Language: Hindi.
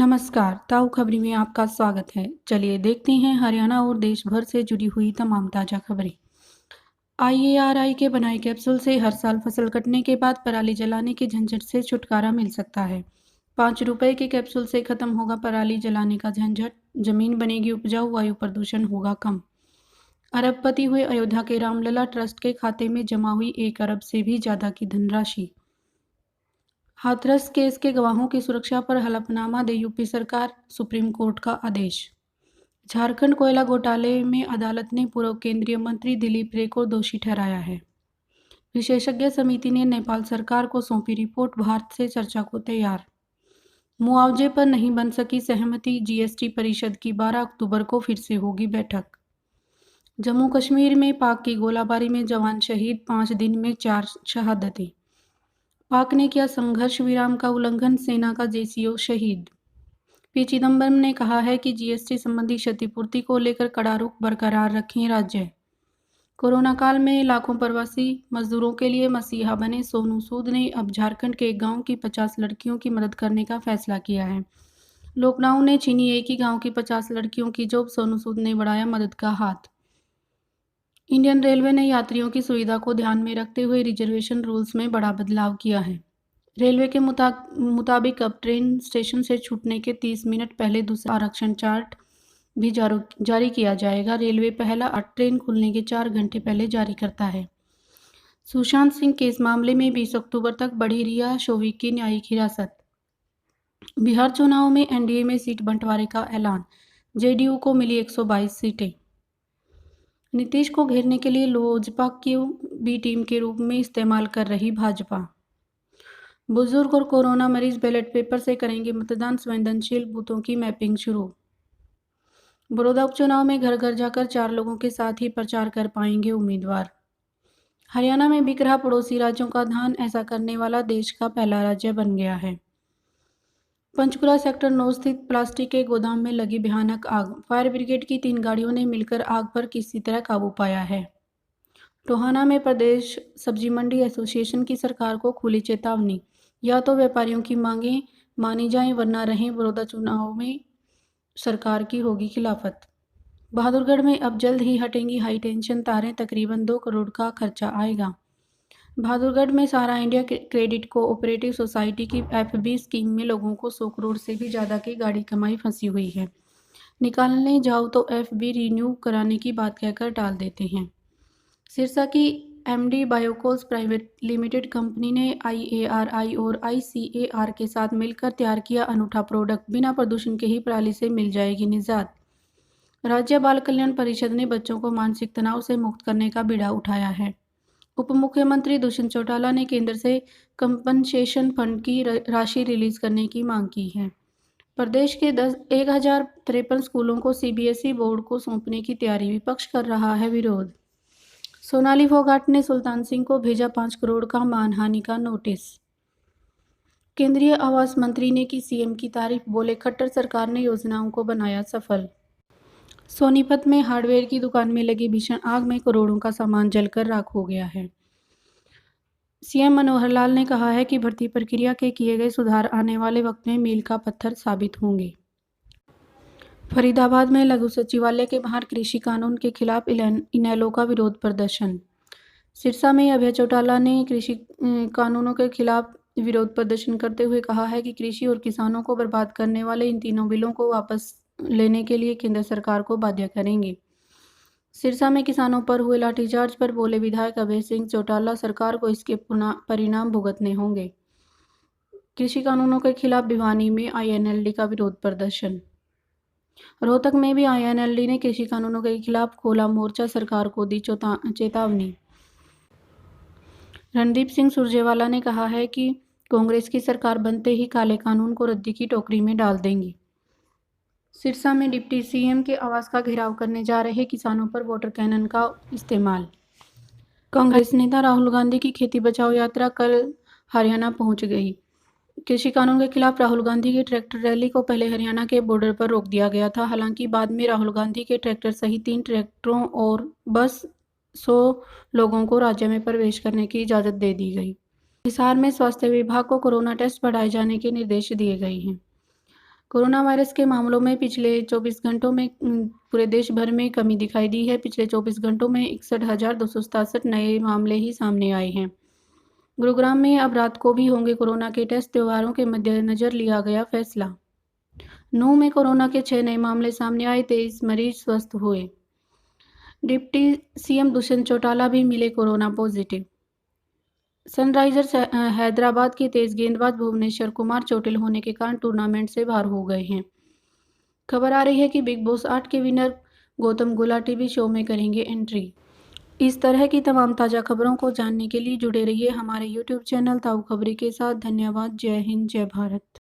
नमस्कार, ताऊ खबरी में आपका स्वागत है। चलिए देखते हैं हरियाणा और देश भर से जुड़ी हुई तमाम ताज़ा खबरें। आईएआरआई के बनाए कैप्सूल से हर साल फसल कटने के बाद पराली जलाने के झंझट से छुटकारा मिल सकता है। 5 रुपए के कैप्सूल से खत्म होगा पराली जलाने का झंझट, जमीन बनेगी उपजाऊ, वायु प्रदूषण होगा कम। अरबपति हुए अयोध्या के रामलला ट्रस्ट के खाते में जमा हुई 1 अरब से भी ज्यादा की धनराशि। हाथरस केस के गवाहों की सुरक्षा पर हलफनामा दे यूपी सरकार, सुप्रीम कोर्ट का आदेश। झारखंड कोयला घोटाले में अदालत ने पूर्व केंद्रीय मंत्री दिलीप रे को दोषी ठहराया है। विशेषज्ञ समिति ने नेपाल सरकार को सौंपी रिपोर्ट, भारत से चर्चा को तैयार। मुआवजे पर नहीं बन सकी सहमति, जीएसटी परिषद की 12 अक्टूबर को फिर से होगी बैठक। जम्मू कश्मीर में पाक की गोलाबारी में जवान शहीद, 5 दिन में 4 शहादतें। पाक ने किया संघर्ष विराम का उल्लंघन, सेना का जेसीओ शहीद। पी चिदंबरम ने कहा है कि जीएसटी संबंधी क्षतिपूर्ति को लेकर कड़ा रुख बरकरार रखें राज्य। कोरोना काल में लाखों प्रवासी मजदूरों के लिए मसीहा बने सोनू सूद ने अब झारखंड के एक गांव की 50 लड़कियों की मदद करने का फैसला किया है। लॉकडाउन ने छीनी एक ही गांव की 50 लड़कियों की जॉब, सोनू सूद ने बढ़ाया मदद का हाथ। इंडियन रेलवे ने यात्रियों की सुविधा को ध्यान में रखते हुए रिजर्वेशन रूल्स में बड़ा बदलाव किया है। रेलवे के मुताबिक अब ट्रेन स्टेशन से छूटने के 30 मिनट पहले दूसरा आरक्षण चार्ट भी जारी किया जाएगा। रेलवे पहला ट्रेन खुलने के 4 घंटे पहले जारी करता है। सुशांत सिंह केस मामले में 20 अक्टूबर तक बढ़ी रिया शोविक की न्यायिक हिरासत। बिहार चुनाव में एनडीए में सीट बंटवारे का ऐलान, जेडीयू को मिली 122 सीटें। नीतीश को घेरने के लिए लोजपा की बी टीम के रूप में इस्तेमाल कर रही भाजपा। बुजुर्ग और कोरोना मरीज बैलेट पेपर से करेंगे मतदान, संवेदनशील बूथों की मैपिंग शुरू। बड़ौदा उपचुनाव में घर घर जाकर 4 लोगों के साथ ही प्रचार कर पाएंगे उम्मीदवार। हरियाणा में बिक रहा पड़ोसी राज्यों का धान, ऐसा करने वाला देश का पहला राज्य बन गया है। पंचकुला सेक्टर 9 स्थित प्लास्टिक के गोदाम में लगी भयानक आग, फायर ब्रिगेड की 3 गाड़ियों ने मिलकर आग पर किसी तरह काबू पाया है। टोहाना में प्रदेश सब्जी मंडी एसोसिएशन की सरकार को खुली चेतावनी, या तो व्यापारियों की मांगें मानी जाएं वरना रहें बड़ौदा चुनाव में सरकार की होगी खिलाफत। बहादुरगढ़ में अब जल्द ही हटेंगी हाई टेंशन तारें, तकरीबन 2 करोड़ का खर्चा आएगा। बहादुरगढ़ में सहारा इंडिया क्रेडिट कोऑपरेटिव सोसाइटी की एफबी स्कीम में लोगों को 100 करोड़ से भी ज़्यादा की गाड़ी कमाई फंसी हुई है। निकालने जाओ तो एफबी रिन्यू कराने की बात कहकर टाल देते हैं। सिरसा की एमडी बायोकोल्स प्राइवेट लिमिटेड कंपनी ने आईएआरआई और आईसीएआर के साथ मिलकर तैयार किया अनूठा प्रोडक्ट, बिना प्रदूषण के ही पराली से मिल जाएगी निजात। राज्य बाल कल्याण परिषद ने बच्चों को मानसिक तनाव से मुक्त करने का बीड़ा उठाया है। उप मुख्यमंत्री दुष्यंत चौटाला ने केंद्र से कंपनसेशन फंड की राशि रिलीज करने की मांग की है। प्रदेश के 1053 स्कूलों को सीबीएसई बोर्ड को सौंपने की तैयारी, विपक्ष कर रहा है विरोध। सोनाली फोगाट ने सुल्तान सिंह को भेजा 5 करोड़ का मानहानि का नोटिस। केंद्रीय आवास मंत्री ने की सीएम की तारीफ, बोले खट्टर सरकार ने योजनाओं को बनाया सफल। सोनीपत में हार्डवेयर की दुकान में लगी भीषण आग में करोड़ों का सामान जलकर राख हो गया है। सीएम मनोहर लाल ने कहा है कि भर्ती प्रक्रिया के किए गए सुधार आने वाले वक्त में मील का पत्थर साबित होंगे। फरीदाबाद में लघु सचिवालय के बाहर कृषि कानून के खिलाफ इनेलो का विरोध प्रदर्शन। सिरसा में अभय चौटाला ने कृषि कानूनों के खिलाफ विरोध प्रदर्शन करते हुए कहा है कि कृषि और किसानों को बर्बाद करने वाले इन तीनों बिलों को वापस लेने के लिए केंद्र सरकार को बाध्य करेंगे। सिरसा में किसानों पर हुए लाठीचार्ज पर बोले विधायक अभय सिंह चौटाला, सरकार को इसके परिणाम भुगतने होंगे। कृषि कानूनों के खिलाफ भिवानी में आईएनएलडी का विरोध प्रदर्शन। रोहतक में भी आईएनएलडी ने कृषि कानूनों के खिलाफ खोला मोर्चा, सरकार को दी चेतावनी। रणदीप सिंह सुरजेवाला ने कहा है कि कांग्रेस की सरकार बनते ही काले कानून को रद्दी की टोकरी में डाल देंगी। सिरसा में डिप्टी सीएम के आवास का घेराव करने जा रहे किसानों पर वाटर कैनन का इस्तेमाल। कांग्रेस नेता राहुल गांधी की खेती बचाओ यात्रा कल हरियाणा पहुंच गई। कृषि कानून के खिलाफ राहुल गांधी की ट्रैक्टर रैली को पहले हरियाणा के बॉर्डर पर रोक दिया गया था। हालांकि बाद में राहुल गांधी के ट्रैक्टर सहित 3 ट्रैक्टरों और बस 100 लोगों को राज्य में प्रवेश करने की इजाज़त दे दी गई। हिसार में स्वास्थ्य विभाग को कोरोना टेस्ट बढ़ाए जाने के निर्देश दिए गए हैं। कोरोना वायरस के मामलों में पिछले 24 घंटों में पूरे देश भर में कमी दिखाई दी है। पिछले 24 घंटों में 61,267 नए मामले ही सामने आए हैं। गुरुग्राम में अब रात को भी होंगे कोरोना के टेस्ट, त्योहारों के मद्देनजर लिया गया फैसला। नूंह में कोरोना के 6 नए मामले सामने आए, 23 मरीज स्वस्थ हुए। डिप्टी सीएम दुष्यंत चौटाला भी मिले कोरोना पॉजिटिव। सनराइजर्स हैदराबाद के तेज गेंदबाज भुवनेश्वर कुमार चोटिल होने के कारण टूर्नामेंट से बाहर हो गए हैं। खबर आ रही है कि बिग बॉस 8 के विनर गौतम गुलाटी भी शो में करेंगे एंट्री। इस तरह की तमाम ताज़ा खबरों को जानने के लिए जुड़े रहिए हमारे YouTube चैनल ताऊ खबरी के साथ। धन्यवाद। जय हिंद, जय भारत।